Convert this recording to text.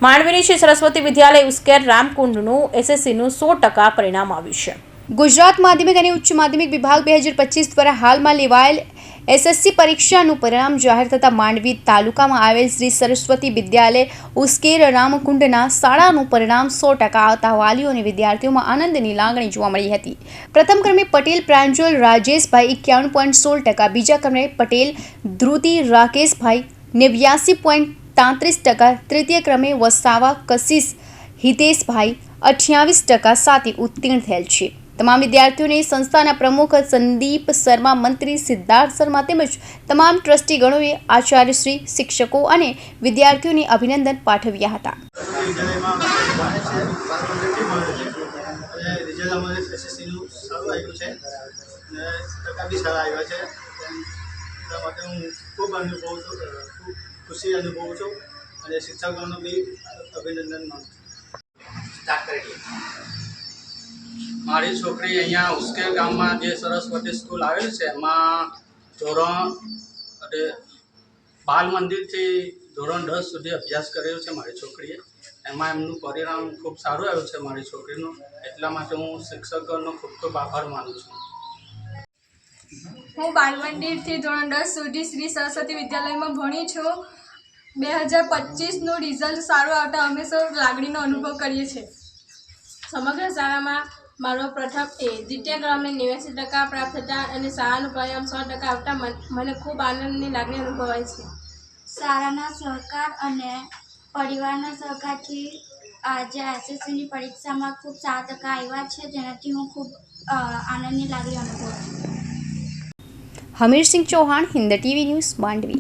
માંડવીની શ્રી સરસ્વતી વિદ્યાલય ઉસ્કેર રામકુંડનું એસએસસીનું 100% પરિણામ આવ્યું છે। ગુજરાત માધ્યમિક અને ઉચ્ચ માધ્યમિક વિભાગ 2025 દ્વારા હાલમાં લેવાયેલ એસએસસી પરીક્ષાનું પરિણામ જાહેર થતાં માંડવી તાલુકામાં આવેલ શ્રી સરસ્વતી વિદ્યાલય ઉસ્કેર રામકુંડના શાળાનું પરિણામ 100% આવતા વાલીઓ અને વિદ્યાર્થીઓમાં આનંદની લાગણી જોવા મળી હતી। પ્રથમ ક્રમે પટેલ પ્રાંજલ રાજેશભાઈ 51.16%, બીજા ક્રમે પટેલ ધ્રુતિ રાકેશભાઈ 89.33%, તૃતીય ક્રમે વસાવા કશિશ હિતેશભાઈ 28% સાથે ઉત્તીર્ણ થયેલ છે। તમામ વિદ્યાર્થીઓને સંસ્થાના પ્રમુખ સંદીપ શર્મા, મંત્રી સિદ્ધાર્થ શર્મા તેમજ તમામ ટ્રસ્ટીગણોએ આચાર્યશ્રી, શિક્ષકો અને વિદ્યાર્થીઓને અભિનંદન પાઠવ્યા હતા। ખુશી અનુભવું છું અને શિક્ષકોનો બી અભિનંદન માનું છું। મારી છોકરી અહીંયા ઉસ્કેર ગામમાં જે સરસ્વતી સ્કૂલ આવેલ છે એમાં બાલ મંદિરથી ધોરણ 10 સુધી અભ્યાસ કર્યો છે મારી છોકરીએ। એમાં એમનું પરિણામ ખૂબ સારું આવ્યું છે મારી છોકરીનું, એટલા માટે હું શિક્ષકોનો ખૂબ ખૂબ આભાર માનું છું। હું બાલ મંદિરથી ધોરણ 10 સુધી શ્રી સરસ્વતી વિદ્યાલયમાં ભણી છું। 2025નું રિઝલ્ટ સારું આવતા અમે સૌ લાગણીનો અનુભવ કરીએ છીએ। સમગ્ર શાળામાં મારો પ્રથમ દ્વિતીય ક્રમે 89% પ્રાપ્ત થતા અને શાળાનું પરિણામ 100% આવતા મને ખૂબ આનંદની લાગણી અનુભવાય છે। શાળાના સહકાર અને પરિવારના સહકારથી આજે એસએસસીની પરીક્ષામાં ખૂબ 7% આવ્યા છે, જેનાથી હું ખૂબ આનંદની લાગણી અનુભવું છું। Hamir Singh Chauhan, Hind TV news, Mandvi.